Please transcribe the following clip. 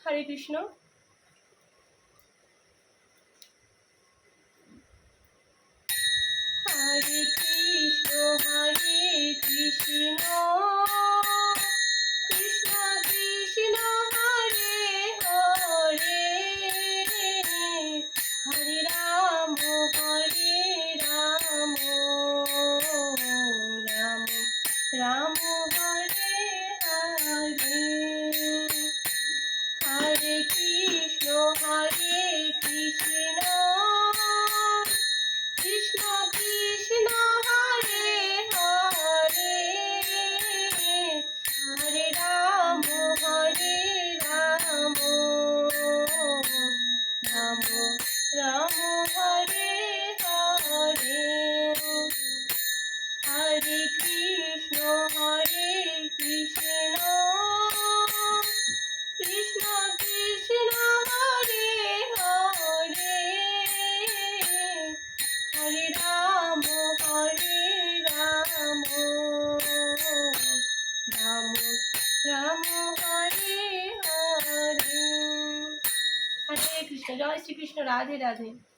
Hare Krishna. Hare Krishna Hare Krishna Krishna Krishna Hare Hare Hare Ram Ram Ram Hare Hare. Hare Krishna Krishna Krishna Hare Hare Hare Ram Ram Ram Hare Hare. Hare Krishna Krishna Krishna Krishna Hare Hare Hare Ram Ram Ram Hare Hare. Hare Krishna. Joy Shrikrishna. Radhe Radhe.